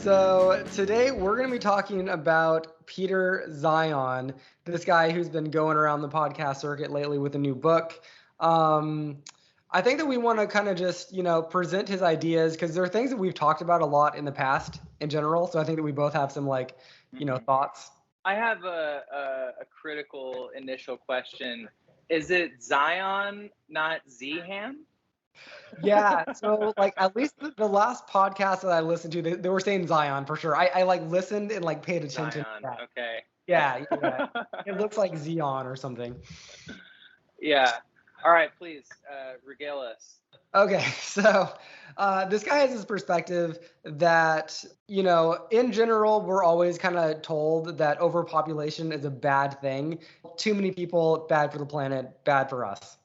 So today we're going to be talking about Peter Zeihan, this guy who's been going around the podcast circuit lately with a new book. Um, I think that we want to kind of just, present his ideas because there are things that we've talked about a lot in the past in general. So I think that we both have some Mhm. thoughts. I have a critical initial question. Is it Zion, not Zehan? Yeah. So at least the last podcast that I listened to, they were saying Zion for sure. I listened and paid attention to Zion. that. Okay. Yeah. Yeah. It looks like Xeon or something. Yeah. All right, please regale us. Okay, so this guy has this perspective that, in general, we're always kind of told that overpopulation is a bad thing. Too many people, bad for the planet, bad for us.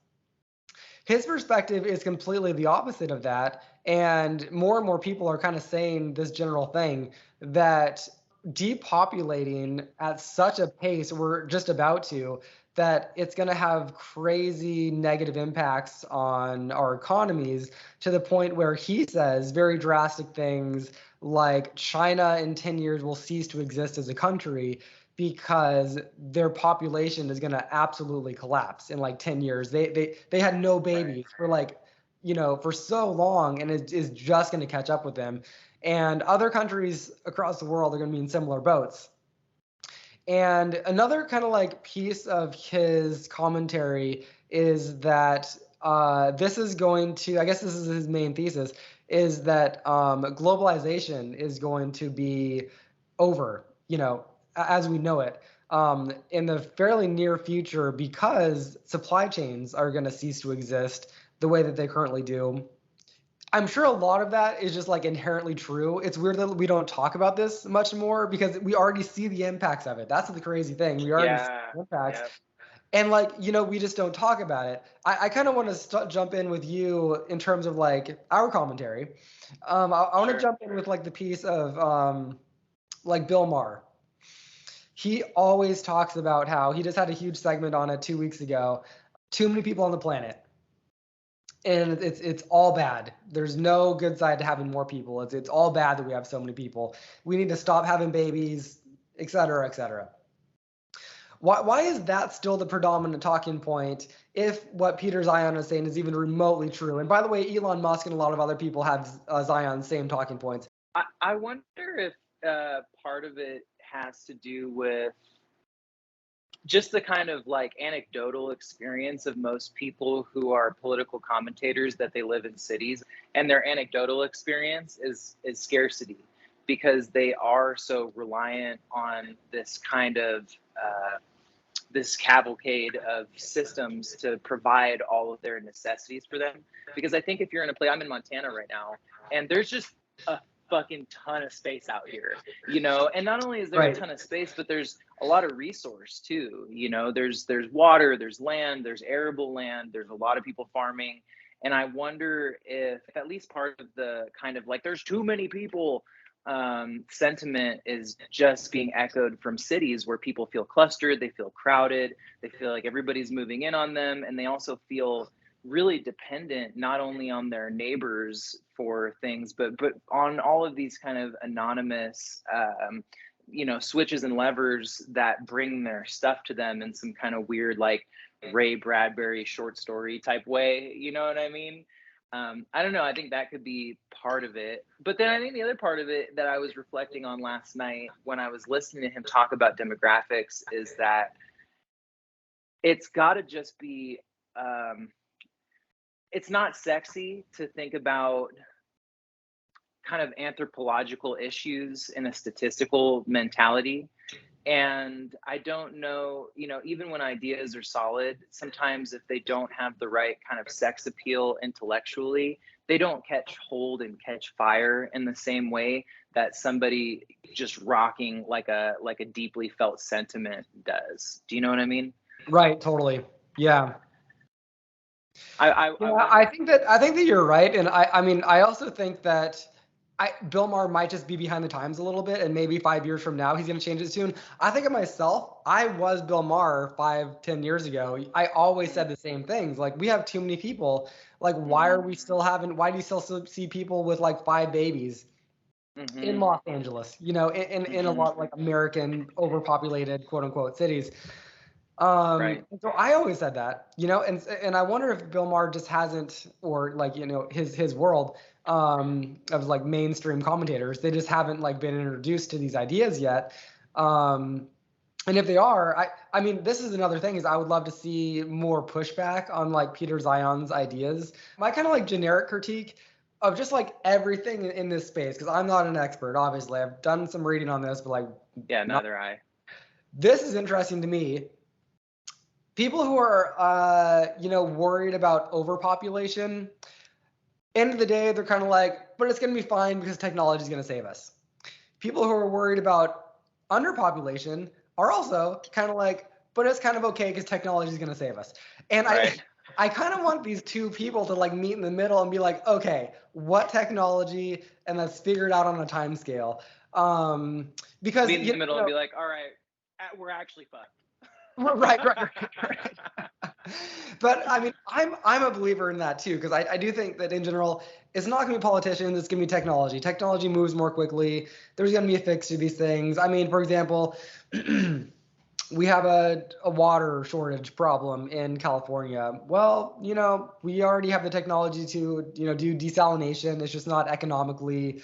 His perspective is completely the opposite of that. And more people are kind of saying this general thing that depopulating at such a pace we're just about to, that it's going to have crazy negative impacts on our economies to the point where he says very drastic things like China in 10 years will cease to exist as a country because their population is going to absolutely collapse in 10 years. They had no babies for for so long, and it is just going to catch up with them. And other countries across the world are going to be in similar boats. And another kind of piece of his commentary is that this is going to, I guess this is his main thesis, is that globalization is going to be over, as we know it, in the fairly near future because supply chains are going to cease to exist the way that they currently do. I'm sure a lot of that is just inherently true. It's weird that we don't talk about this much more because we already see the impacts of it. That's the crazy thing. We already see Yeah. the impacts. Yeah. And we just don't talk about it. I kind of want to jump in with you in terms of our commentary. I want to Sure. jump in with the piece of Bill Maher. He always talks about how he just had a huge segment on it 2 weeks ago. Too many people on the planet, and it's all bad. There's no good side to having more people. It's all bad that we have so many people. We need to stop having babies, et cetera, et cetera. Why is that still the predominant talking point if what Peter Zeihan is saying is even remotely true? And by the way, Elon Musk and a lot of other people have Zion's same talking points. I wonder if part of it has to do with just the kind of anecdotal experience of most people who are political commentators, that they live in cities, and their anecdotal experience is scarcity, because they are so reliant on this kind of this cavalcade of systems to provide all of their necessities for them. Because I think if you're in a place, I'm in Montana right now, and there's just a fucking ton of space out here, and not only is there a ton of space, but there's a lot of resource too. There's water, there's land, there's arable land, there's a lot of people farming. And I wonder if at least part of the kind of there's too many people sentiment is just being echoed from cities where people feel clustered, they feel crowded, they feel like everybody's moving in on them, and they also feel really dependent not only on their neighbors for things, but on all of these kind of anonymous switches and levers that bring their stuff to them in some kind of weird Ray Bradbury short story type way. You know what I mean? I don't know. I think that could be part of it. But then I think the other part of it that I was reflecting on last night when I was listening to him talk about demographics is that it's got to just be, it's not sexy to think about kind of anthropological issues in a statistical mentality. And I don't know, even when ideas are solid, sometimes if they don't have the right kind of sex appeal intellectually, they don't catch hold and catch fire in the same way that somebody just rocking like a deeply felt sentiment does. Do you know what I mean? Right. Totally. Yeah. I I think that you're right. And I also think that Bill Maher might just be behind the times a little bit, and maybe 5 years from now he's going to change his tune. I think of myself, I was Bill Maher 5-10 years ago. I always said the same things. We have too many people. Why are we still having? Why do you still see people with 5 babies? in Los Angeles, you know, in a lot like American overpopulated quote unquote cities. Right. And so I always said that, you know, and I wonder if Bill Maher just hasn't, or like, you know, his world of like mainstream commentators, they just haven't like been introduced to these ideas yet. And if they are, I mean, this is another thing is I would love to see more pushback on like Peter Zeihan's ideas. My kind of like generic critique of just like everything in this space, because I'm not an expert, obviously. I've done some reading on this, but like, Yeah, neither I. this is interesting to me. People who are, you know, worried about overpopulation, end of the day, they're kind of like, but it's going to be fine because technology is going to save us. People who are worried about underpopulation are also kind of like, but it's kind of okay because technology is going to save us. And Right. I kind of want these two people to like meet in the middle and be like, okay, what technology, and let's figure it out on a time scale. Because Be in the you middle and know, be like, all right, we're actually fucked. right. But I mean, I'm a believer in that too, because I do think that in general, it's not going to be politicians, it's going to be technology. Technology moves more quickly. There's going to be a fix to these things. I mean, for example, we have a water shortage problem in California. Well, you know, we already have the technology to, you know, do desalination. It's just not economically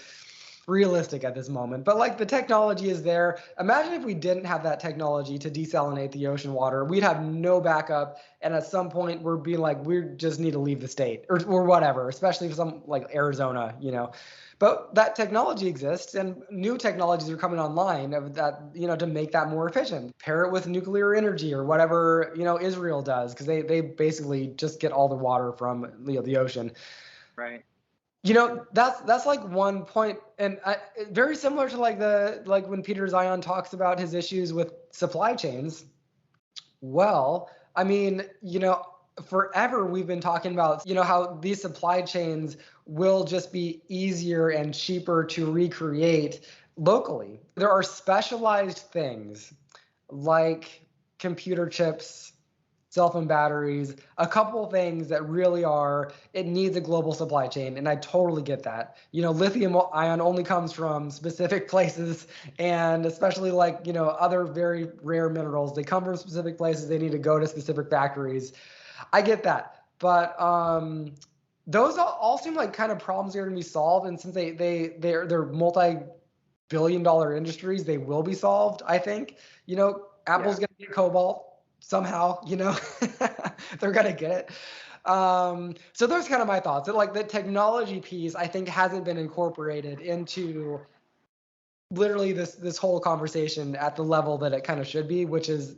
realistic at this moment. But like the technology is there. Imagine if we didn't have that technology to desalinate the ocean water. We'd have no backup. And at some point we're being like, we just need to leave the state or whatever, especially for some like Arizona, you know. But that technology exists and new technologies are coming online of that, you know, to make that more efficient. Pair it with nuclear energy or whatever, you know, Israel does, because they basically just get all the water from, you know, the ocean. Right. You know, that's like one point, and very similar to like when Peter Zeihan talks about his issues with supply chains. Well, I mean, you know, forever we've been talking about, you know, how these supply chains will just be easier and cheaper to recreate locally. There are specialized things like computer chips, cell phone batteries, a couple things that really are, it needs a global supply chain. And I totally get that. You know, lithium ion only comes from specific places, and especially like, you know, other very rare minerals, they come from specific places, they need to go to specific factories. I get that. But those all seem like kind of problems that are going to be solved. And since they're multi-billion-dollar industries, they will be solved, I think. You know, Apple's going to get cobalt somehow, you know. They're gonna get it. So those kind of my thoughts. That like the technology piece, I think, hasn't been incorporated into literally this whole conversation at the level that it kind of should be, which is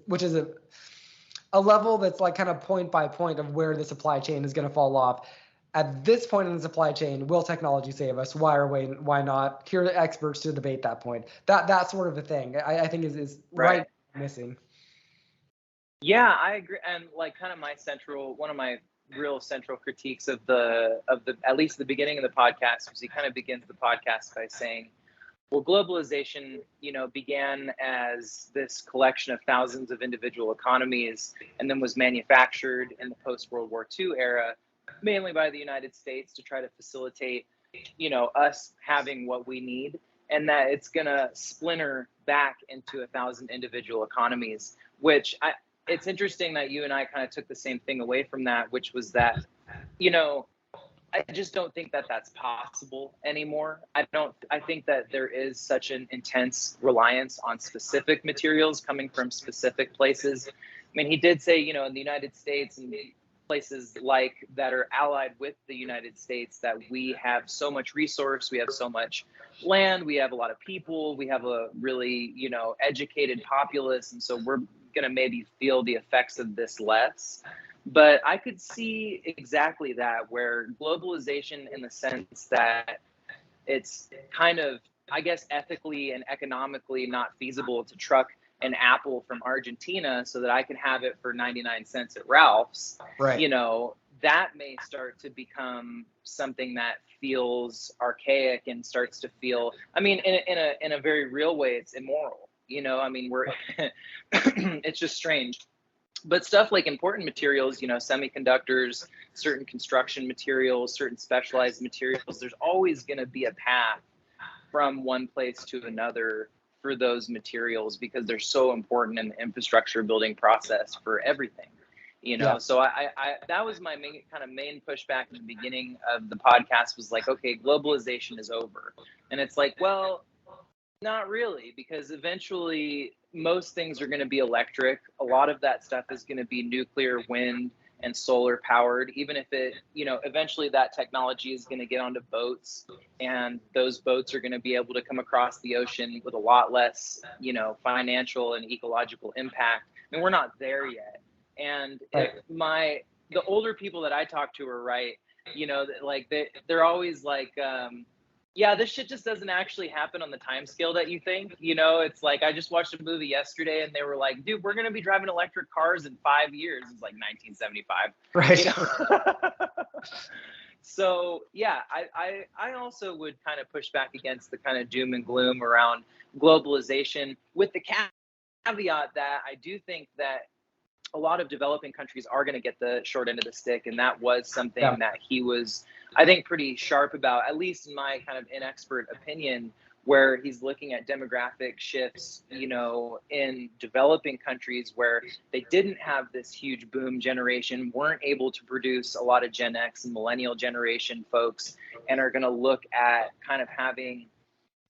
a level that's like kind of point by point of where the supply chain is going to fall off. At this point in the supply chain, will technology save us? Why or why not? Here are the experts to debate that point. That sort of a thing, I think is right missing. Yeah, I agree. And like kind of one of my real central critiques of the at least the beginning of the podcast was he kind of begins the podcast by saying, well, globalization, you know, began as this collection of thousands of individual economies and then was manufactured in the post-World War II era, mainly by the United States to try to facilitate, you know, us having what we need, and that it's going to splinter back into 1,000 individual economies, which it's interesting that you and I kind of took the same thing away from that, which was that, you know, I just don't think that that's possible anymore. I think that there is such an intense reliance on specific materials coming from specific places. I mean, he did say, you know, in the United States and places like that are allied with the United States, that we have so much resource, we have so much land, we have a lot of people, we have a really, you know, educated populace. And so we're going to maybe feel the effects of this less. But I could see exactly that, where globalization, in the sense that it's kind of, I guess, ethically and economically not feasible to truck an apple from Argentina so that I can have it for 99 cents at Ralph's, Right. you know, that may start to become something that feels archaic and starts to feel, I mean, in a very real way, it's immoral. You know, I mean, it's just strange. But stuff like important materials, you know, semiconductors, certain construction materials, certain specialized materials, there's always going to be a path from one place to another for those materials because they're so important in the infrastructure building process for everything. Yeah. So I that was my main pushback in the beginning of the podcast was like, okay, globalization is over. And it's like, well, not really, because eventually most things are going to be electric. A lot of that stuff is going to be nuclear, wind, and solar powered, even if eventually that technology is going to get onto boats, and those boats are going to be able to come across the ocean with a lot less, financial and ecological impact. I mean, we're not there yet. And Right. the older people that I talk to are right, like they're always like, yeah, this shit just doesn't actually happen on the time scale that you think. It's like I just watched a movie yesterday and they were like, dude, we're going to be driving electric cars in 5 years. It's like 1975. Right. So, yeah, I also would kind of push back against the kind of doom and gloom around globalization with the caveat that I do think that a lot of developing countries are going to get the short end of the stick. And that was something Yeah. that he was, I think, pretty sharp about, at least in my kind of inexpert opinion, where he's looking at demographic shifts, in developing countries where they didn't have this huge boom generation, weren't able to produce a lot of Gen X and millennial generation folks, and are going to look at kind of having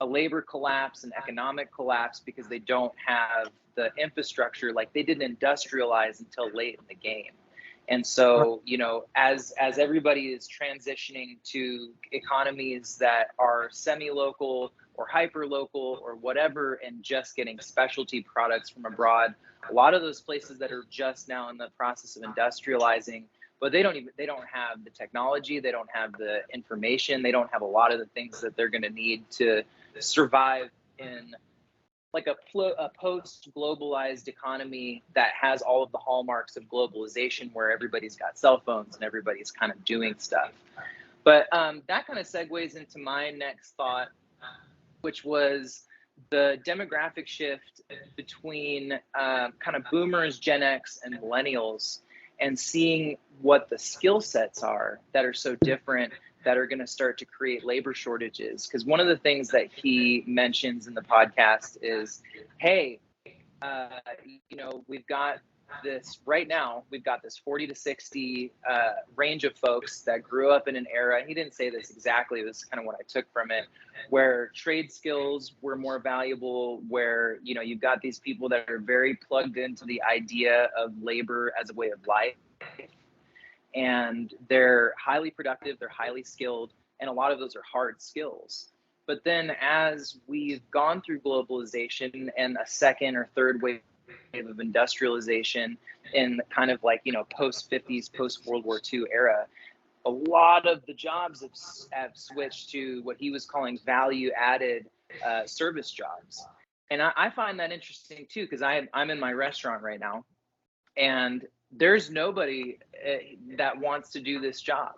a labor collapse and economic collapse because they don't have the infrastructure, like they didn't industrialize until late in the game. And so, as everybody is transitioning to economies that are semi-local or hyper-local or whatever, and just getting specialty products from abroad, a lot of those places that are just now in the process of industrializing, but they don't have the technology, they don't have the information, they don't have a lot of the things that they're going to need to survive in like a post-globalized economy that has all of the hallmarks of globalization, where everybody's got cell phones and everybody's kind of doing stuff. But that kind of segues into my next thought, which was the demographic shift between kind of boomers, Gen X, and millennials, and seeing what the skill sets are that are so different that are going to start to create labor shortages. Because one of the things that he mentions in the podcast is, hey, we've got this right now, we've got this 40 to 60 range of folks that grew up in an era. He didn't say this exactly, this is kind of what I took from it, where trade skills were more valuable, where, you've got these people that are very plugged into the idea of labor as a way of life. And they're highly productive, they're highly skilled, and a lot of those are hard skills. But then as we've gone through globalization and a second or third wave of industrialization in kind of like, post 50s, post World War II era, a lot of the jobs have switched to what he was calling value added service jobs. And I find that interesting too, because I'm in my restaurant right now, and there's nobody that wants to do this job.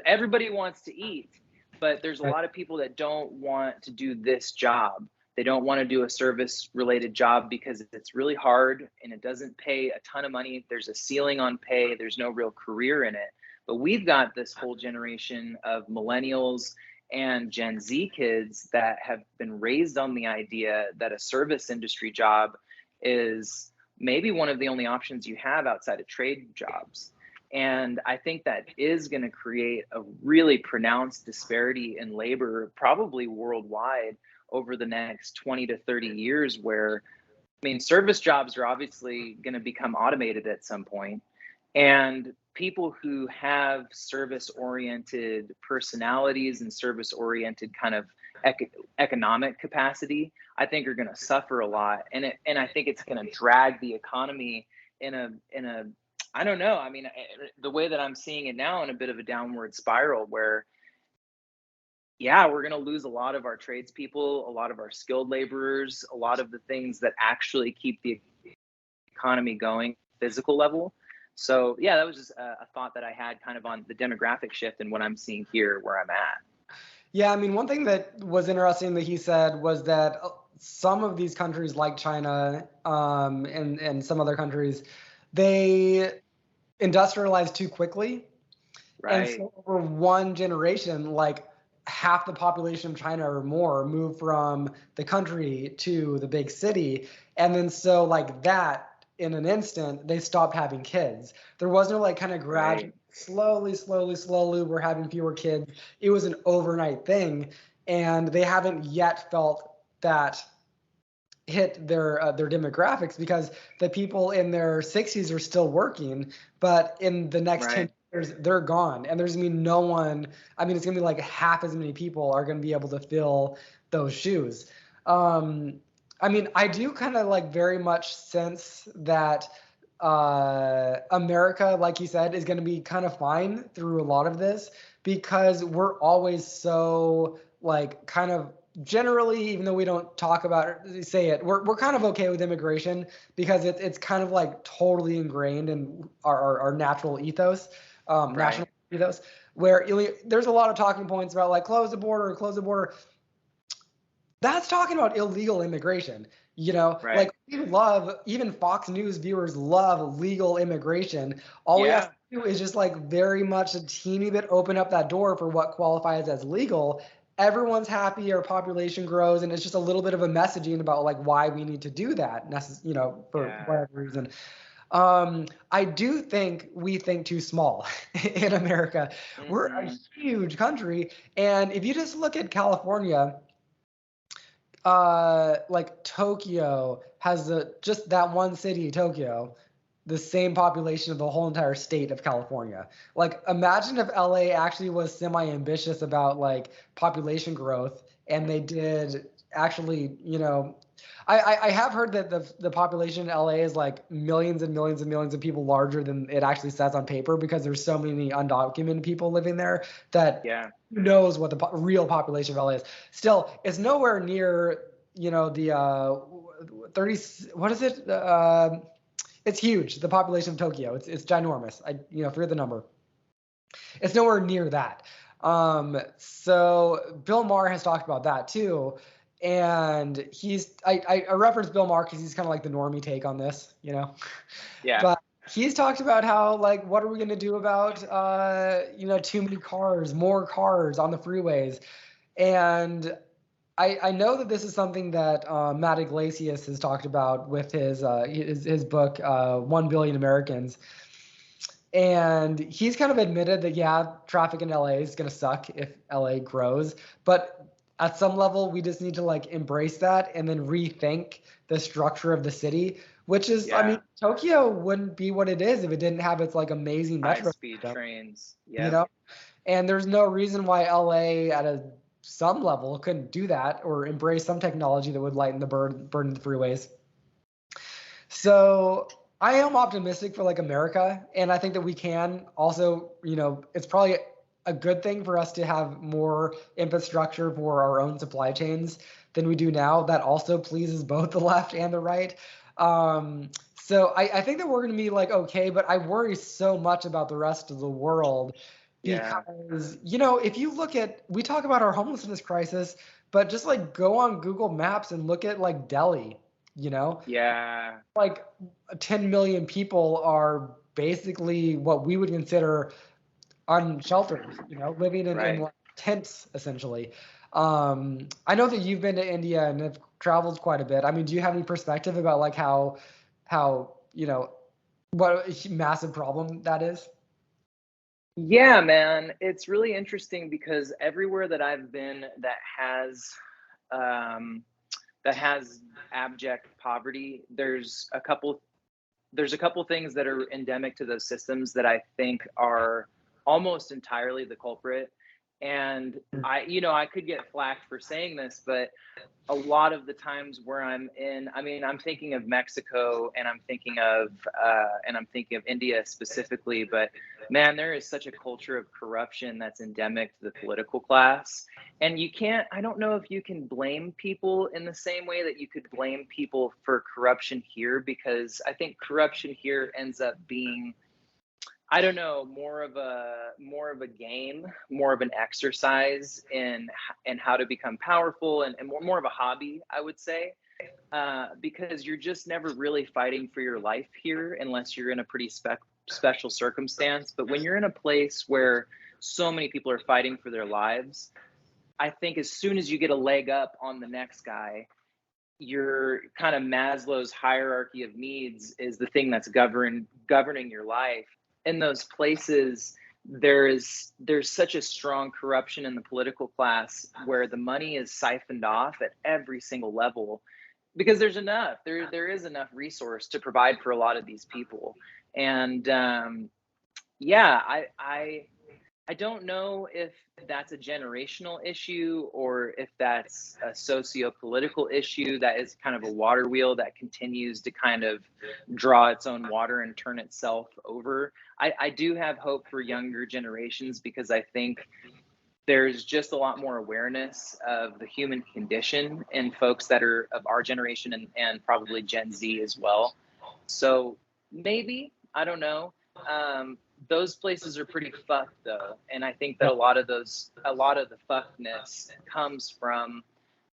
Everybody wants to eat, but there's a lot of people that don't want to do this job. They don't want to do a service related job because it's really hard and it doesn't pay a ton of money. There's a ceiling on pay. There's no real career in it. But we've got this whole generation of millennials and Gen Z kids that have been raised on the idea that a service industry job is maybe one of the only options you have outside of trade jobs. And I think that is going to create a really pronounced disparity in labor, probably worldwide, over the next 20 to 30 years, where, service jobs are obviously going to become automated at some point. And people who have service-oriented personalities and service-oriented kind of economic capacity, I think are going to suffer a lot, and I think it's going to drag the economy in a I don't know. The way that I'm seeing it now, in a bit of a downward spiral, where we're going to lose a lot of our tradespeople, a lot of our skilled laborers, a lot of the things that actually keep the economy going, physical level. So that was just a thought that I had kind of on the demographic shift and what I'm seeing here where I'm at. Yeah, one thing that was interesting that he said was that some of these countries like China and some other countries, they industrialized too quickly. Right. And so over one generation, like half the population of China or more move from the country to the big city. And then so like that in an instant, they stopped having kids. There was no like kind of gradual, slowly, we're having fewer kids. It was an overnight thing. And they haven't yet felt that hit their demographics, because the people in their 60s are still working, but in the next 10 years they're gone, and there's gonna be no one. I mean, it's gonna be like half as many people are gonna be able to fill those shoes. I mean, I do kind of like very much sense that America, like you said, is going to be kind of fine through a lot of this, because we're always so like kind of generally, even though we don't talk about it, say it, we're kind of okay with immigration, because it's kind of like totally ingrained in our natural ethos, national ethos, where there's a lot of talking points about like close the border. That's talking about illegal immigration. Like we love, even Fox News viewers love legal immigration. All we have to do is just like very much a teeny bit open up that door for what qualifies as legal. Everyone's happy, our population grows, and it's just a little bit of a messaging about like why we need to do that, for whatever reason. I do think we think too small in America. We're a huge country, and if you just look at California, like Tokyo has just that one city, Tokyo, the same population of the whole entire state of California. Like, imagine if LA actually was semi-ambitious about like population growth, and they did actually, I have heard that the population in LA is like millions and millions and millions of people larger than it actually says on paper, because there's so many undocumented people living there that who knows what the real population of LA is. Still, it's nowhere near, the 30, what is it? It's huge, the population of Tokyo. It's ginormous. I forget the number. It's nowhere near that. So Bill Maher has talked about that too. And I reference Bill Maher because he's kind of like the normie take on this, Yeah. But he's talked about how, like, what are we going to do about, too many cars, more cars on the freeways. And I know that this is something that Matt Iglesias has talked about with his book, 1 Billion Americans. And he's kind of admitted that, traffic in LA is going to suck if LA grows. But at some level, we just need to like embrace that and then rethink the structure of the city, which is, I mean, Tokyo wouldn't be what it is if it didn't have its like amazing metro high-speed trains. And there's no reason why LA at some level couldn't do that or embrace some technology that would lighten the burden of the freeways. So I am optimistic for like America, and I think that we can also, it's probably a good thing for us to have more infrastructure for our own supply chains than we do now. That also pleases both the left and the right. So I think that we're going to be like, okay, but I worry so much about the rest of the world, because, if you look at, we talk about our homelessness crisis, but just like go on Google Maps and look at like Delhi, like 10 million people are basically what we would consider unsheltered, living in like tents, essentially. I know that you've been to India and have traveled quite a bit. I mean, do you have any perspective about like how what a massive problem that is? Yeah, man, it's really interesting because everywhere that I've been that has abject poverty, there's a couple things that are endemic to those systems that I think are almost entirely the culprit. And I could get flack for saying this, but a lot of the times where I'm thinking of Mexico, and I'm thinking of India specifically, but man, there is such a culture of corruption that's endemic to the political class. And I don't know if you can blame people in the same way that you could blame people for corruption here, because I think corruption here ends up being, I don't know, more of a game, more of an exercise in how to become powerful, and more of a hobby, I would say, because you're just never really fighting for your life here unless you're in a pretty special circumstance. But when you're in a place where so many people are fighting for their lives, I think as soon as you get a leg up on the next guy, your kind of Maslow's hierarchy of needs is the thing that's governing your life. In those places, there's such a strong corruption in the political class where the money is siphoned off at every single level because there is enough resource to provide for a lot of these people. And yeah, I don't know if that's a generational issue or if that's a socio-political issue that is kind of a water wheel that continues to kind of draw its own water and turn itself over. I do have hope for younger generations because I think there's just a lot more awareness of the human condition in folks that are of our generation and probably Gen Z as well. So maybe, I don't know. Those places are pretty fucked though, and I think that a lot of the fuckedness comes from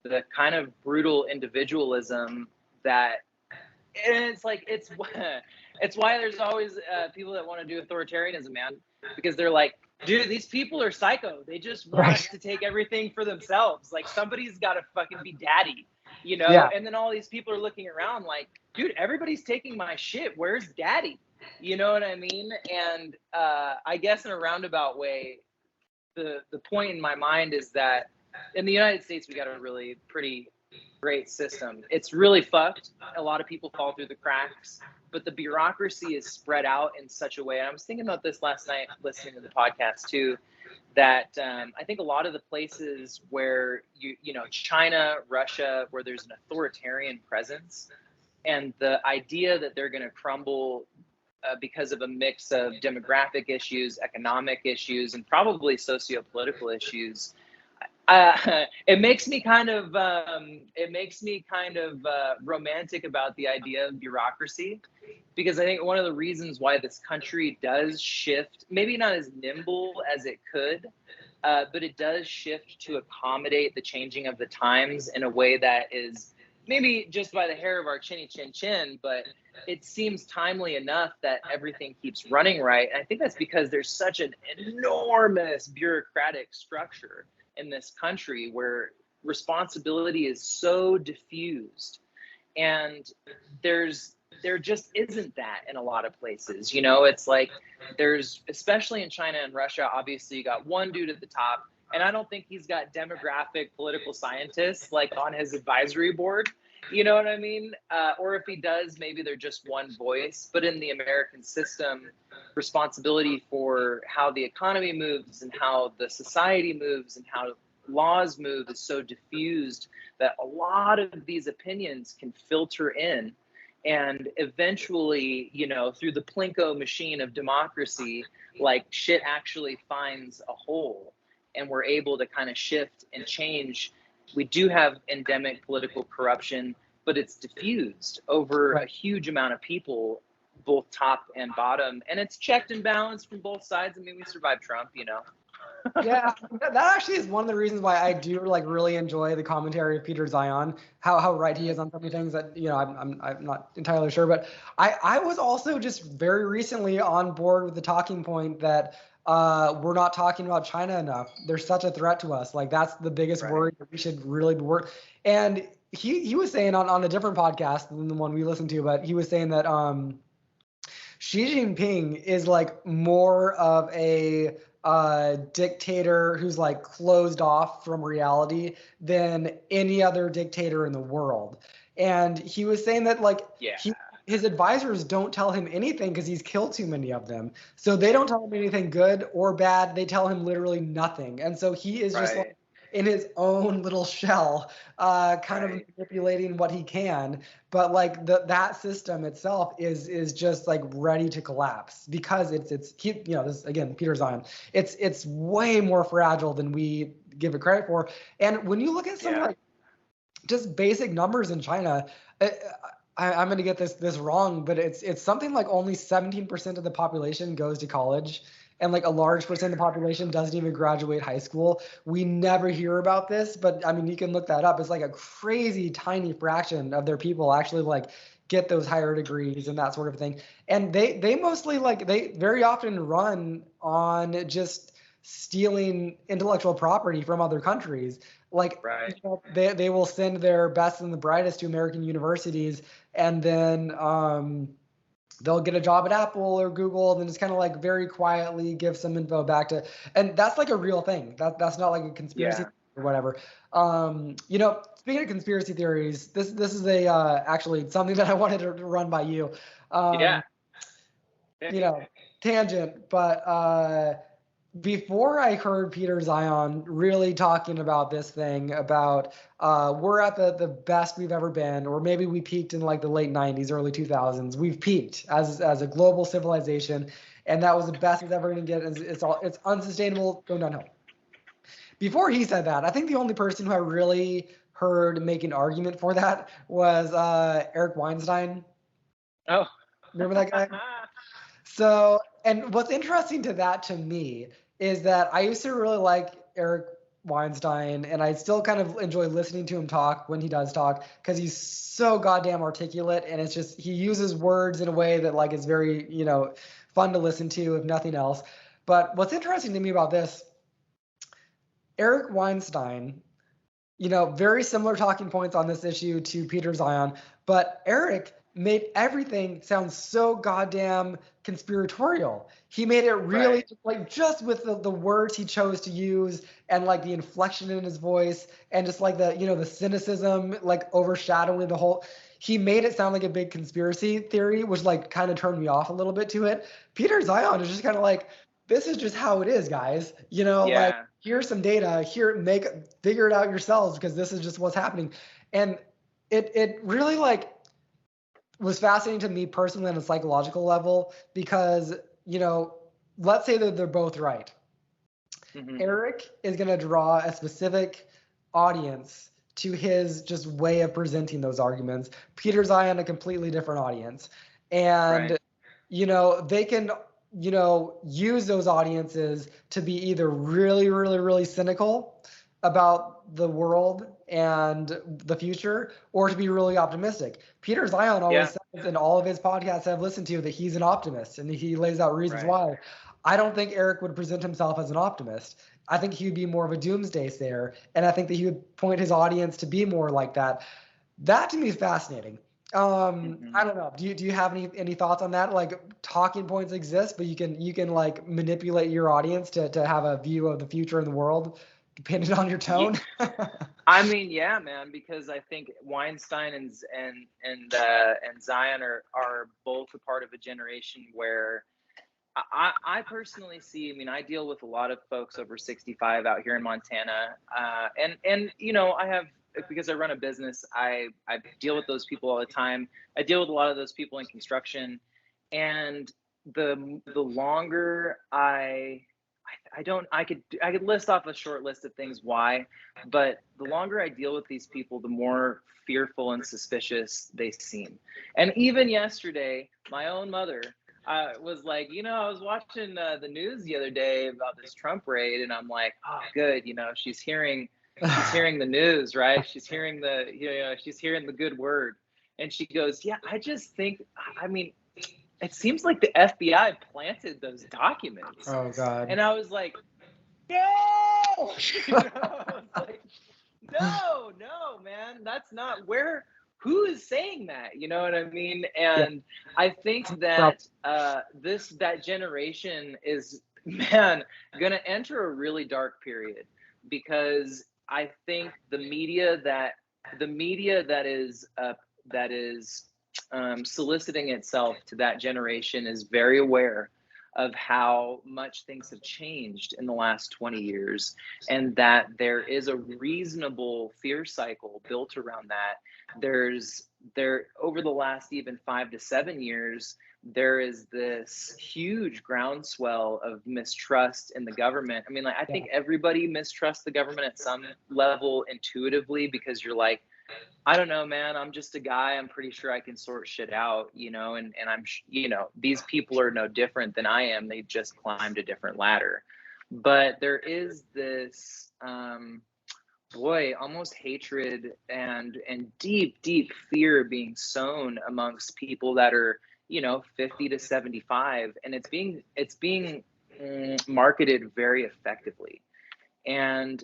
the kind of brutal individualism that, and it's like it's why there's always people that want to do authoritarianism, man, because they're like, dude, these people are psycho. They just want to take everything for themselves. Like somebody's got to fucking be daddy, you know? Yeah. And then all these people are looking around like, dude, everybody's taking my shit. Where's daddy? You know what I mean? And I guess in a roundabout way, the point in my mind is that in the United States, we got a really pretty great system. It's really fucked. A lot of people fall through the cracks, but the bureaucracy is spread out in such a way. And I was thinking about this last night, listening to the podcast too, that I think a lot of the places where you know, China, Russia, where there's an authoritarian presence, and the idea that they're going to crumble because of a mix of demographic issues, economic issues, and probably socio-political issues. It makes me kind of romantic about the idea of bureaucracy, because I think one of the reasons why this country does shift, maybe not as nimble as it could, but it does shift to accommodate the changing of the times in a way that is maybe just by the hair of our chinny chin chin, but it seems timely enough that everything keeps running right. And I think that's because there's such an enormous bureaucratic structure in this country where responsibility is so diffused, and there just isn't that in a lot of places. You know, it's like there's, especially in China and Russia, obviously you got one dude at the top, and I don't think he's got demographic political scientists like on his advisory board. You know what I mean? Or if he does, maybe they're just one voice. But in the American system, responsibility for how the economy moves and how the society moves and how laws move is so diffused that a lot of these opinions can filter in. And eventually, you know, through the Plinko machine of democracy, like shit actually finds a hole and we're able to kind of shift and change. We do have endemic political corruption, but it's diffused over a huge amount of people, both top and bottom, and it's checked and balanced from both sides. I mean, we survived Trump, you know. Yeah, that actually is one of the reasons why I do like really enjoy the commentary of Peter Zeihan, how right he is on so many things that, you know, I'm not entirely sure, but I was also just very recently on board with the talking point that we're not talking about China enough. They're such a threat to us. Like that's the biggest worry that we should really be worried. And he was saying on a different podcast than the one we listened to, but he was saying that Xi Jinping is like more of a dictator who's like closed off from reality than any other dictator in the world. And he was saying that like his advisors don't tell him anything because he's killed too many of them. So they don't tell him anything good or bad. They tell him literally nothing. And so he is just like in his own little shell, kind of manipulating what he can. But like that system itself is just like ready to collapse because it's you know, this again, Peter Zeihan, it's way more fragile than we give it credit for. And when you look at some like just basic numbers in China, I'm going to get this wrong, but it's something like only 17% of the population goes to college, and like a large percent of the population doesn't even graduate high school. We never hear about this, but I mean, you can look that up. It's like a crazy tiny fraction of their people actually like get those higher degrees and that sort of thing. And they mostly like, they very often run on just stealing intellectual property from other countries. Like, Right. they will send their best and the brightest to American universities, and then they'll get a job at Apple or Google, and then just kind of like very quietly give some info back to, and that's like a real thing. That's not like a conspiracy or whatever. Speaking of conspiracy theories, this is a actually something that I wanted to run by you. Yeah. Tangent, but before I heard Peter Zeihan really talking about this thing about we're at the best we've ever been, or maybe we peaked in like the late 90s, early 2000s. We've peaked as a global civilization, and that was the best it's ever going to get. It's unsustainable, going downhill. Before he said that, I think the only person who I really heard make an argument for that was Eric Weinstein. Oh, remember that guy? So, and what's interesting to that to me is that I used to really like Eric Weinstein, and I still kind of enjoy listening to him talk when he does talk, because he's so goddamn articulate, and it's just, he uses words in a way that like is very, fun to listen to, if nothing else. But what's interesting to me about this, Eric Weinstein, very similar talking points on this issue to Peter Zeihan, but Eric made everything sound so goddamn conspiratorial. He made it really just with the words he chose to use, and like the inflection in his voice, and just like the cynicism like overshadowing the whole. He made it sound like a big conspiracy theory, which like kind of turned me off a little bit to it. Peter Zeihan is just kind of like, this is just how it is, guys. Like, here's some data, figure it out yourselves, because this is just what's happening. And it really like was fascinating to me personally on a psychological level, because, let's say that they're both right. Mm-hmm. Eric is going to draw a specific audience to his just way of presenting those arguments. Peter Zeihan, a completely different audience. And, they can, use those audiences to be either really, really, really cynical about the world and the future, or to be really optimistic. Peter Zeihan always says in all of his podcasts I've listened to that he's an optimist, and he lays out reasons why. I don't think Eric would present himself as an optimist. I think he would be more of a doomsday sayer, and I think that he would point his audience to be more like that. That to me is fascinating. I don't know. Do you have any thoughts on that? Like, talking points exist, but you can like manipulate your audience to have a view of the future in the world, depending on your tone. I mean, yeah, man, because I think Weinstein and Zeihan are both a part of a generation where I personally see. I mean, I deal with a lot of folks over 65 out here in Montana, and I have, because I run a business, I deal with those people all the time. I deal with a lot of those people in construction, and the longer I could list off a short list of things why, but the longer I deal with these people, the more fearful and suspicious they seem. And even yesterday, my own mother was like, I was watching the news the other day about this Trump raid, and I'm like, oh, good, she's hearing the news, right? She's hearing she's hearing the good word. And she goes, yeah, I just think, I mean, it seems like the FBI planted those documents. Oh God. And I was like, no! I was like, no, man, that's not who is saying that? You know what I mean? And I think that that generation is, man, gonna enter a really dark period, because I think the media that is soliciting itself to that generation is very aware of how much things have changed in the last 20 years, and that there is a reasonable fear cycle built around that. Over the last even 5 to 7 years, there is this huge groundswell of mistrust in the government. I mean, like, I think everybody mistrusts the government at some level intuitively, because you're like, I don't know, man, I'm just a guy. I'm pretty sure I can sort shit out, and I'm, these people are no different than I am. They just climbed a different ladder. But there is this, almost hatred and deep, deep fear being sown amongst people that are, 50 to 75. And it's being marketed very effectively. And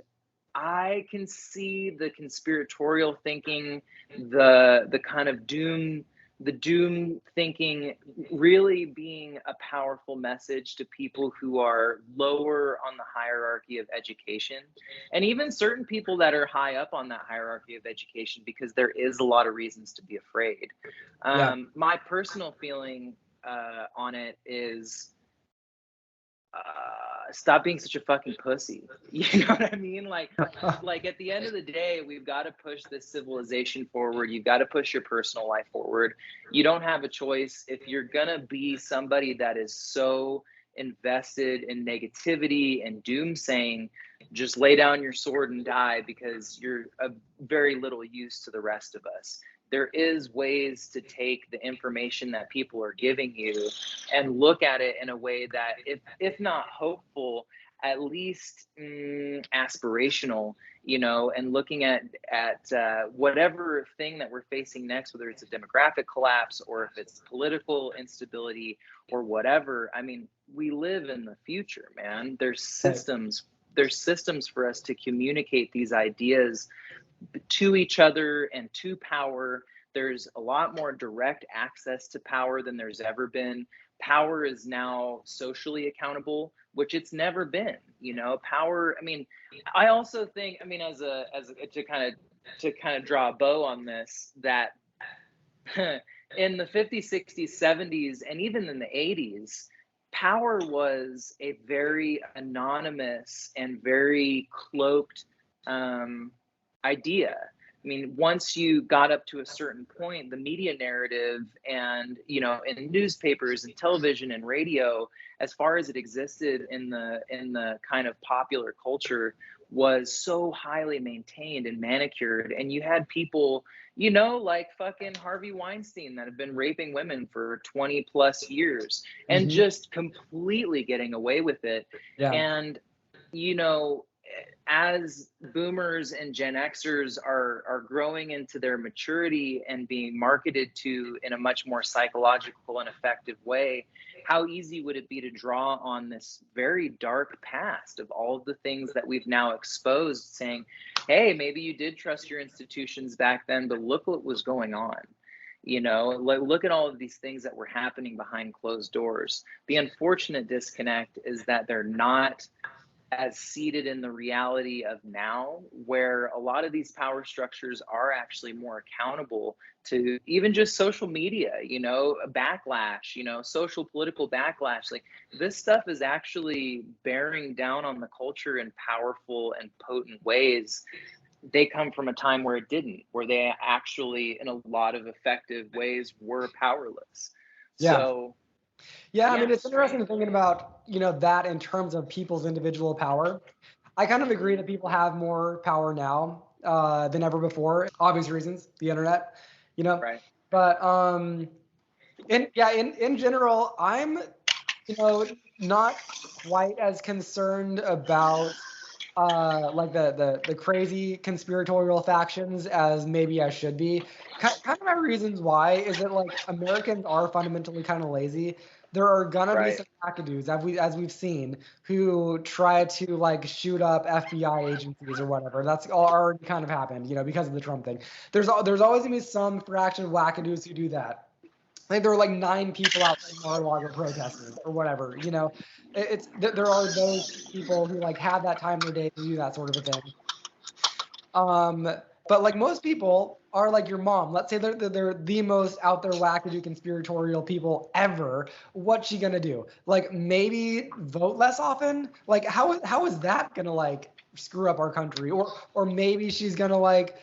I can see the conspiratorial thinking, the kind of the doom thinking really being a powerful message to people who are lower on the hierarchy of education, and even certain people that are high up on that hierarchy of education, because there is a lot of reasons to be afraid. Yeah. My personal feeling on it is, stop being such a fucking pussy. You know what I mean? Like at the end of the day, we've got to push this civilization forward. You've got to push your personal life forward. You don't have a choice. If you're gonna be somebody that is so invested in negativity and doomsaying, just lay down your sword and die, because you're of very little use to the rest of us. There is ways to take the information that people are giving you and look at it in a way that, if not hopeful, at least aspirational, you know, and looking at whatever thing that we're facing next, whether it's a demographic collapse or if it's political instability or whatever. I mean, we live in the future, man. There's systems for us to communicate these ideas to each other and to power. There's a lot more direct access to power than there's ever been. Power is now socially accountable, which it's never been. You know, power. I mean, I also think, I mean, to kind of draw a bow on this, that in the 50s, 60s, 70s, and even in the 80s, power was a very anonymous and very cloaked idea. I mean, once you got up to a certain point, the media narrative and, you know, in newspapers and television and radio, as far as it existed in the kind of popular culture, was so highly maintained and manicured. And you had people, you know, like fucking Harvey Weinstein, that have been raping women for 20 plus years and just completely getting away with it. Yeah. And, you know, as boomers and Gen Xers are growing into their maturity and being marketed to in a much more psychological and effective way, how easy would it be to draw on this very dark past of all of the things that we've now exposed, saying, hey, maybe you did trust your institutions back then, but look what was going on. You know, look at all of these things that were happening behind closed doors. The unfortunate disconnect is that they're not as seated in the reality of now, where a lot of these power structures are actually more accountable to even just social media, you know, backlash, you know, social political backlash. Like, this stuff is actually bearing down on the culture in powerful and potent ways. They come from a time where it didn't, where they actually, in a lot of effective ways, were powerless. Yeah. So yeah, I mean, it's interesting thinking about, you know, that in terms of people's individual power. I kind of agree that people have more power now than ever before. Obvious reasons, the internet, you know. Right. But in general, I'm, you know, not quite as concerned about like the crazy conspiratorial factions as maybe I should be. Kind of my reasons why is that, like, Americans are fundamentally kind of lazy. There are gonna be some wackadoos, as we've seen, who try to like shoot up FBI agencies or whatever. That's already kind of happened, you know, because of the Trump thing. There's always gonna be some fraction of wackadoos who do that. I think there were like 9 people outside Mar-a-Lago protesting or whatever, you know. There are those people who like have that time in their day to do that sort of a thing. But like most people are like your mom. Let's say they're the most out there wackadoo conspiratorial people ever. What's she gonna do? Like, maybe vote less often? Like, how is that gonna like screw up our country? Or maybe she's gonna, like,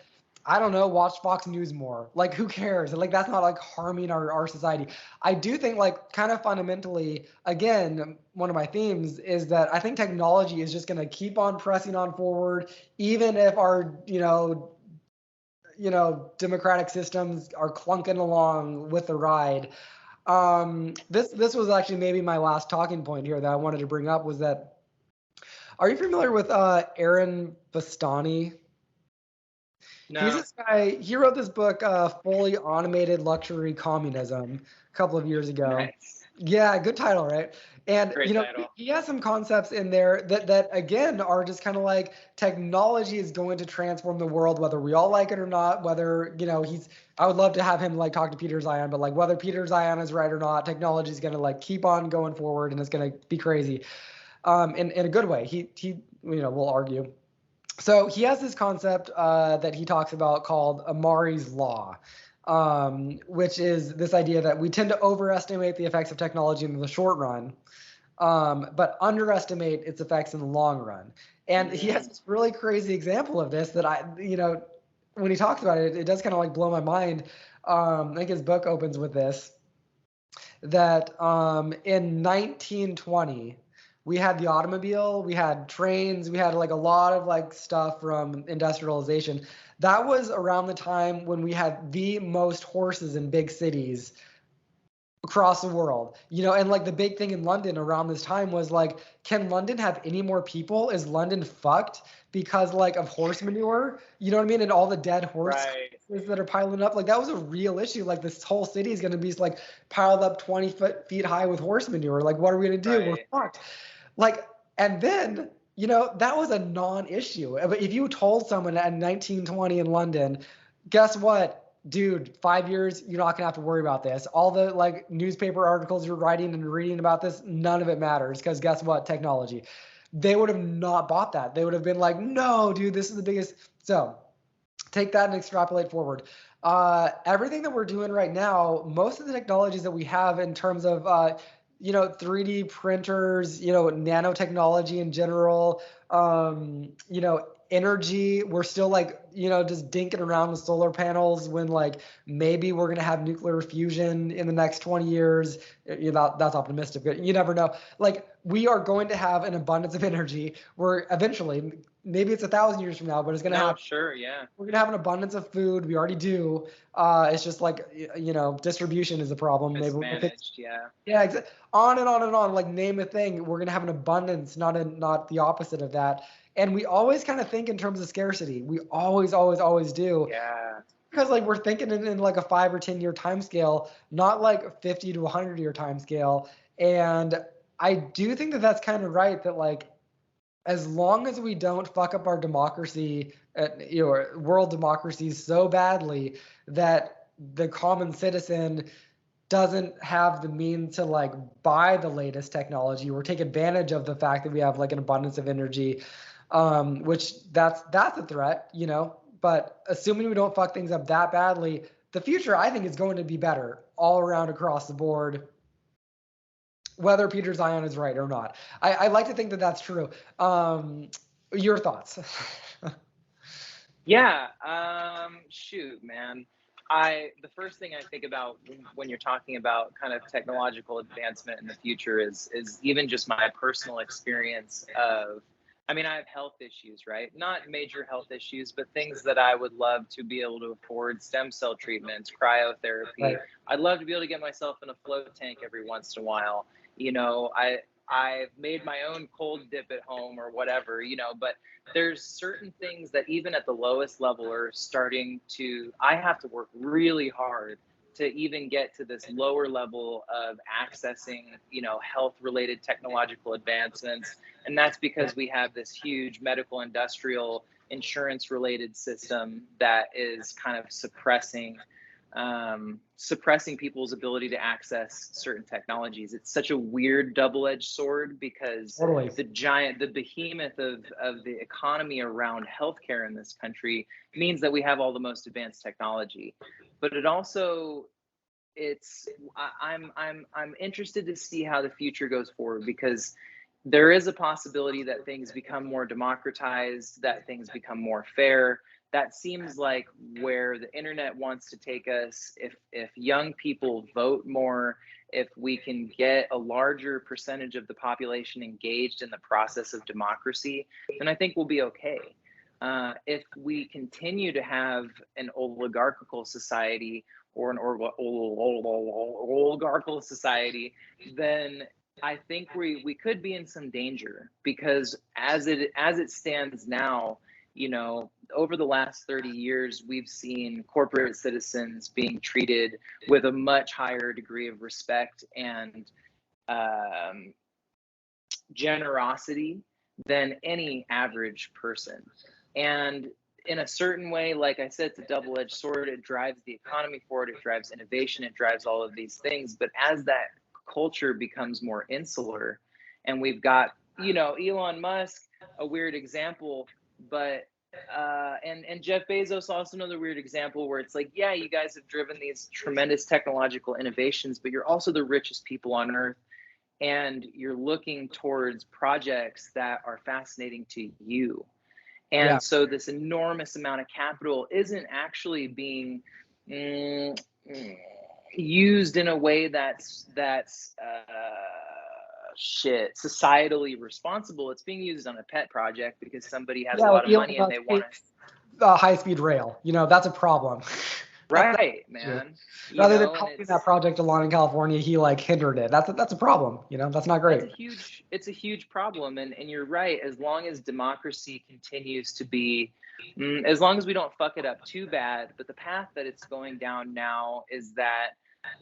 I don't know, watch Fox News more. Like, who cares? Like, that's not like harming our society. I do think, like, kind of fundamentally, again, one of my themes is that I think technology is just going to keep on pressing on forward, even if our, democratic systems are clunking along with the ride. This was actually maybe my last talking point here that I wanted to bring up, was that, are you familiar with Aaron Bastani? No. He's this guy. He wrote this book, Fully Automated Luxury Communism, a couple of years ago. Nice. Yeah, good title, right? And Great title. he has some concepts in there that again are just kind of like technology is going to transform the world, whether we all like it or not. Whether he's, I would love to have him like talk to Peter Zeihan, but like whether Peter Zeihan is right or not, technology is going to like keep on going forward and it's going to be crazy, in a good way. He will argue. So he has this concept that he talks about called Amari's Law, which is this idea that we tend to overestimate the effects of technology in the short run, but underestimate its effects in the long run. And he has this really crazy example of this that when he talks about it, it does kind of like blow my mind. I think his book opens with this, that in 1920, we had the automobile, we had trains, we had like a lot of like stuff from industrialization. That was around the time when we had the most horses in big cities across the world, and like the big thing in London around this time was like, can London have any more people? Is London fucked because like of horse manure? You know what I mean? And all the dead horse Right. that are piling up. Like that was a real issue. Like this whole city is going to be like piled up 20 feet high with horse manure. Like what are we going to do? We're Right. fucked. Like, and then, that was a non-issue. But if you told someone in 1920 in London, guess what? Dude, 5 years, you're not gonna have to worry about this. All the like newspaper articles you're writing and reading about this, none of it matters because guess what? Technology. They would have not bought that. They would have been like, no, dude, this is the biggest. So take that and extrapolate forward. Everything that we're doing right now, most of the technologies that we have in terms of 3D printers, nanotechnology in general, energy, we're still like, just dinking around with solar panels when like maybe we're going to have nuclear fusion in the next 20 years. That's optimistic, but you never know. Like we are going to have an abundance of energy. We're eventually, maybe it's 1,000 years from now, but it's going to No, happen. sure, yeah. We're going to have an abundance of food. We already do. It's just like, distribution is a problem. Maybe we'll fix. Mismanaged, yeah. Yeah, on and on and on. Like name a thing. We're going to have an abundance, not the opposite of that. And we always kind of think in terms of scarcity. We always, always, always do. Yeah. Because like we're thinking in like a 5 or 10 year time scale, not like 50 to 100 year time scale. And I do think that that's kind of right, that like as long as we don't fuck up our democracy, world democracies so badly that the common citizen doesn't have the means to like buy the latest technology or take advantage of the fact that we have like an abundance of energy, which that's a threat, but assuming we don't fuck things up that badly, the future I think is going to be better all around across the board, whether Peter Zeihan is right or not. I like to think that that's true. Your thoughts? Yeah, shoot, man. The first thing I think about when you're talking about kind of technological advancement in the future is even just my personal experience of, I mean, I have health issues, right? Not major health issues, but things that I would love to be able to afford: stem cell treatments, cryotherapy. Right. I'd love to be able to get myself in a float tank every once in a while. I've made my own cold dip at home or whatever, but there's certain things that even at the lowest level are starting to, I have to work really hard to even get to this lower level of accessing, health related technological advancements. And that's because we have this huge medical industrial insurance related system that is kind of suppressing people's ability to access certain technologies. It's such a weird double-edged sword because Totally. the behemoth of the economy around healthcare in this country means that we have all the most advanced technology. But it also, I'm interested to see how the future goes forward, because there is a possibility that things become more democratized, that things become more fair. That seems like where the internet wants to take us. If young people vote more, if we can get a larger percentage of the population engaged in the process of democracy, then I think we'll be okay. If we continue to have an oligarchical society or an oligarchical society, then I think we could be in some danger, because as it stands now, over the last 30 years, we've seen corporate citizens being treated with a much higher degree of respect and generosity than any average person. And in a certain way, like I said, it's a double-edged sword. It drives the economy forward, it drives innovation, it drives all of these things. But as that culture becomes more insular, and we've got, Elon Musk, a weird example, but and Jeff Bezos, also another weird example where it's like, yeah, you guys have driven these tremendous technological innovations, but you're also the richest people on earth, and you're looking towards projects that are fascinating to you. Yeah. And so this enormous amount of capital isn't actually being used in a way that's societally responsible. It's being used on a pet project because somebody has a lot of money and they want to high-speed rail. That's a problem. Right, man. Rather than helping that project along in California, he like hindered it. That's a problem. That's not great. It's a huge problem, and you're right. As long as democracy continues to be, as long as we don't fuck it up too bad, but the path that it's going down now is that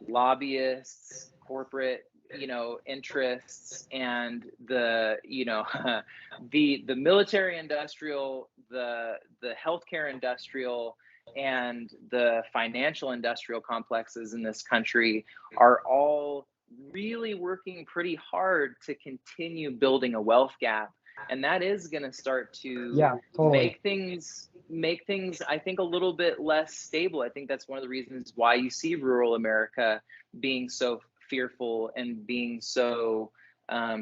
lobbyists, corporate, interests, and the the military industrial, the healthcare industrial, and the financial industrial complexes in this country are all really working pretty hard to continue building a wealth gap, and that is going to start to make things I think a little bit less stable. I think that's one of the reasons why you see rural America being so fearful and being so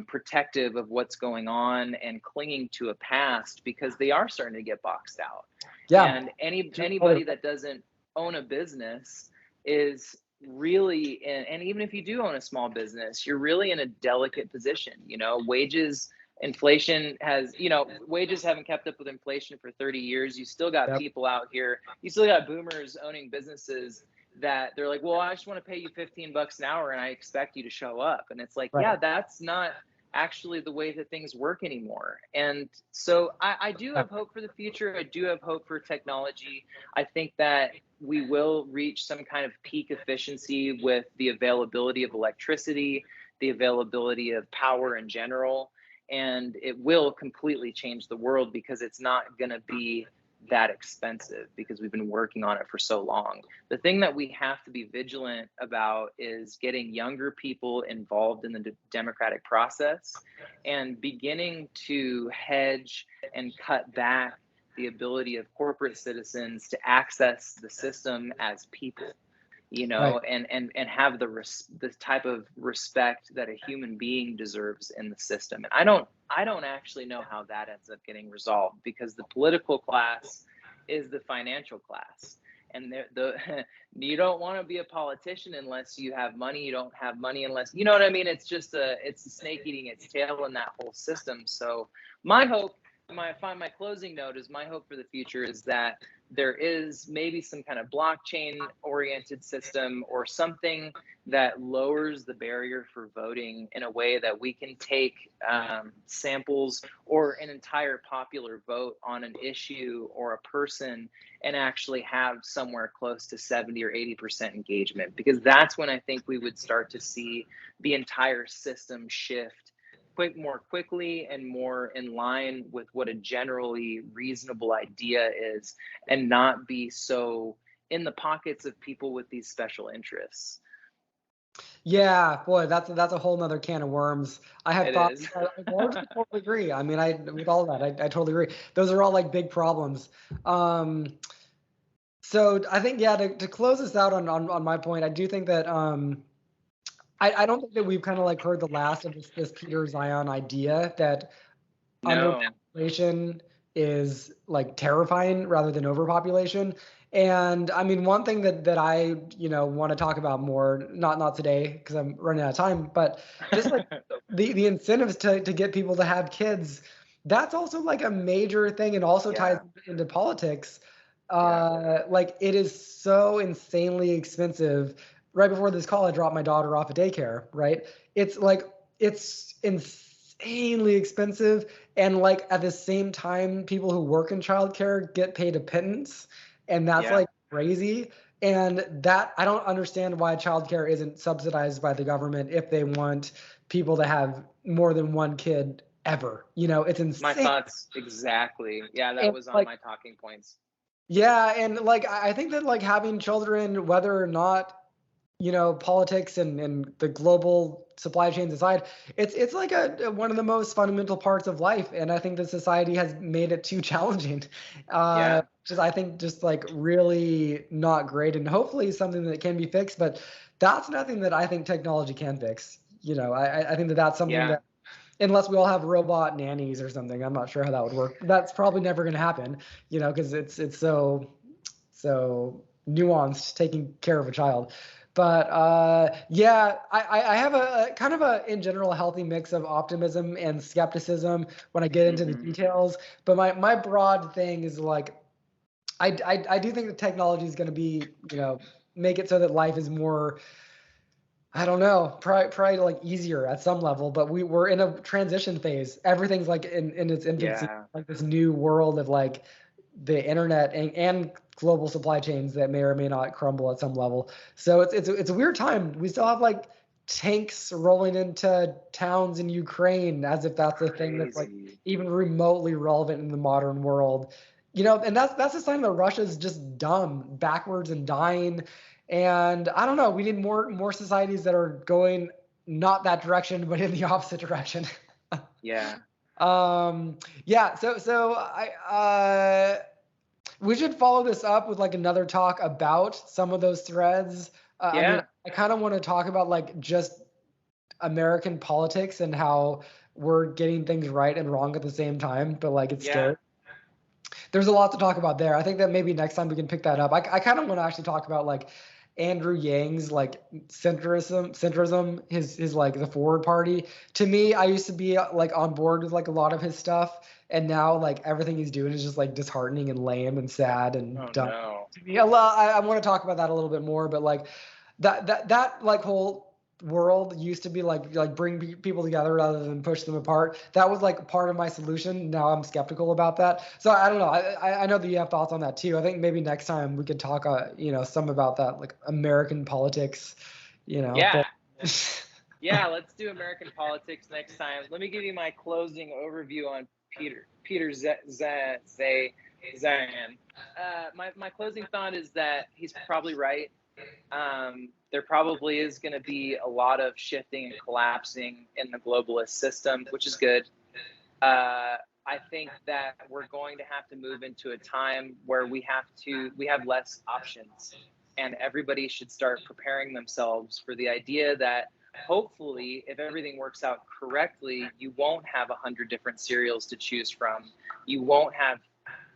protective of what's going on and clinging to a past, because they are starting to get boxed out. And anybody that doesn't own a business is really and even if you do own a small business, you're really in a delicate position. Inflation has, wages haven't kept up with inflation for 30 years. You still got people out here, you still got boomers owning businesses that they're like, well, I just want to pay you $15 an hour and I expect you to show up. And it's like, yeah, that's not actually the way that things work anymore. And so I do have hope for the future. I do have hope for technology. I think that we will reach some kind of peak efficiency with the availability of electricity, the availability of power in general, and it will completely change the world because it's not going to be that expensive because we've been working on it for so long. The thing that we have to be vigilant about is getting younger people involved in the democratic process and beginning to hedge and cut back the ability of corporate citizens to access the system as people, and have the type of respect that a human being deserves in the system. And I don't actually know how that ends up getting resolved, because the political class is the financial class, and you don't want to be a politician unless you have money. You don't have money unless, you know what I mean? It's just it's a snake eating its tail in that whole system. So my hope, my closing note is, my hope for the future is that there is maybe some kind of blockchain oriented system or something that lowers the barrier for voting in a way that we can take samples or an entire popular vote on an issue or a person and actually have somewhere close to 70 or 80% engagement, because that's when I think we would start to see the entire system shift more quickly and more in line with what a generally reasonable idea is, and not be so in the pockets of people with these special interests. Yeah, boy, that's a whole nother can of worms. I have thoughts. I totally agree. I mean, with all that, I totally agree. Those are all like big problems. So I think, to close this out on my point, I do think that I don't think that we've kind of like heard the last of this Peter Zeihan idea that underpopulation is like terrifying rather than overpopulation. And I mean, one thing that I want to talk about more, not today because I'm running out of time, but just like the incentives to get people to have kids, that's also like a major thing, and also ties into politics. Like, it is so insanely expensive. Right before this call, I dropped my daughter off at daycare, right? It's insanely expensive. And like at the same time, people who work in childcare get paid a pittance. And that's like crazy. And that, I don't understand why childcare isn't subsidized by the government if they want people to have more than one kid ever. It's My insane. thoughts exactly. Yeah, that And was on like, my talking points. yeah, and like I think that like having children, whether or not politics and the global supply chains aside, it's like one of the most fundamental parts of life, and I think that society has made it too challenging, Yeah, just I think just like really not great, and hopefully something that can be fixed. But that's nothing that I think technology can fix. I think that that's something yeah, that unless we all have robot nannies or something, I'm not sure how that would work. That's probably never going to happen, because it's so nuanced taking care of a child. But yeah, I have a kind of a in general healthy mix of optimism and skepticism when I get into the hmm details. But my broad thing is like I do think that technology is going to be make it so that life is more, I don't know, probably like easier at some level, but we're in a transition phase. Everything's like in its infancy, yeah, like this new world of like the internet and global supply chains that may or may not crumble at some level. So it's a weird time. We still have like tanks rolling into towns in Ukraine as if that's a thing that's like crazy. even remotely relevant in the modern world. And that's a sign that Russia's just dumb, backwards and dying. And I don't know, we need more societies that are going not that direction, but in the opposite direction. Yeah, um, yeah, so we should follow this up with like another talk about some of those threads. I mean, yeah, I kind of want to talk about like just American politics and how we're getting things right and wrong at the same time, but like it's yeah. scary. There's a lot to talk about there. I think that maybe next time we can pick that up. I kind of want to actually talk about like Andrew Yang's like centrism, his like the Forward Party. To me, I used to be like on board with like a lot of his stuff, and now like everything he's doing is just like disheartening and lame and sad and Oh dumb. no. To me, I want to talk about that a little bit more, but like that like whole world used to be like bring people together rather than push them apart. That was like part of my solution. Now I'm skeptical about that. So I don't know. I know that you have thoughts on that too. I think maybe next time we could talk some about that, like American politics, Yeah, but yeah. Let's do American politics next time. Let me give you my closing overview on Peter Zeihan. My closing thought is that he's probably right. There probably is going to be a lot of shifting and collapsing in the globalist system, which is good. I think that we're going to have to move into a time where we have less options, and everybody should start preparing themselves for the idea that hopefully, if everything works out correctly, you won't have 100 different cereals to choose from. You won't have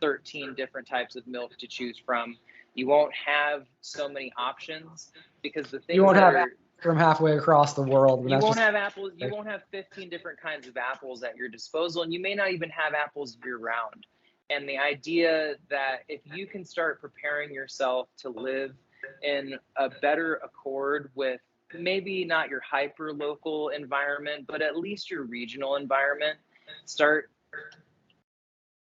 13 different types of milk to choose from. You won't have so many options because the you things won't that have are from halfway across the world, and you that's won't just have apples, you won't have 15 different kinds of apples at your disposal, and you may not even have apples year round. And the idea that if you can start preparing yourself to live in a better accord with maybe not your hyper local environment, but at least your regional environment, start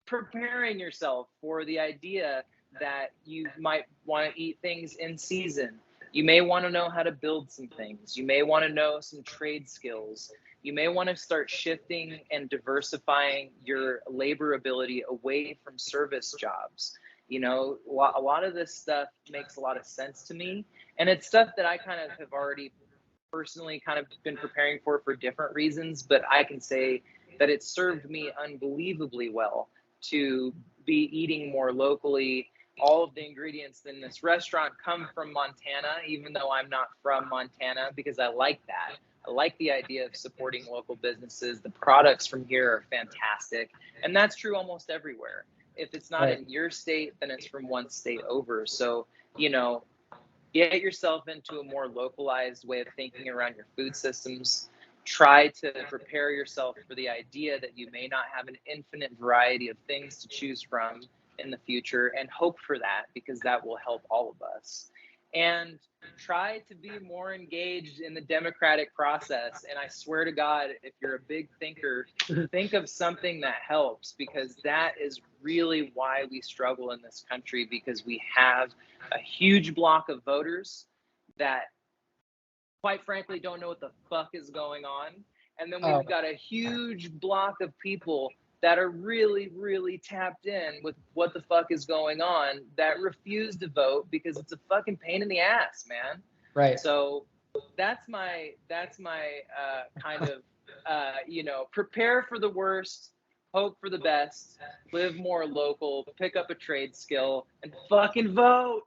preparing yourself for the idea that you might want to eat things in season. You may want to know how to build some things. You may want to know some trade skills. You may want to start shifting and diversifying your labor ability away from service jobs. A lot of this stuff makes a lot of sense to me. And it's stuff that I kind of have already personally kind of been preparing for different reasons, but I can say that it served me unbelievably well to be eating more locally. All of the ingredients in this restaurant come from Montana, even though I'm not from Montana, because I like that. I like the idea of supporting local businesses. The products from here are fantastic. And that's true almost everywhere. If it's not right. in your state, then it's from one state over. So, you know, get yourself into a more localized way of thinking around your food systems. Try to prepare yourself for the idea that you may not have an infinite variety of things to choose from in the future, and hope for that, because that will help all of us. and try to be more engaged in the democratic process. And I swear to God, if you're a big thinker, think of something that helps, because that is really why we struggle in this country, because we have a huge block of voters that, quite frankly, don't know what the fuck is going on. And then Oh, we've got a huge block of people that are really, really tapped in with what the fuck is going on, that refuse to vote because it's a fucking pain in the ass, man. right. So that's my kind of prepare for the worst, hope for the best, live more local, pick up a trade skill, and fucking vote.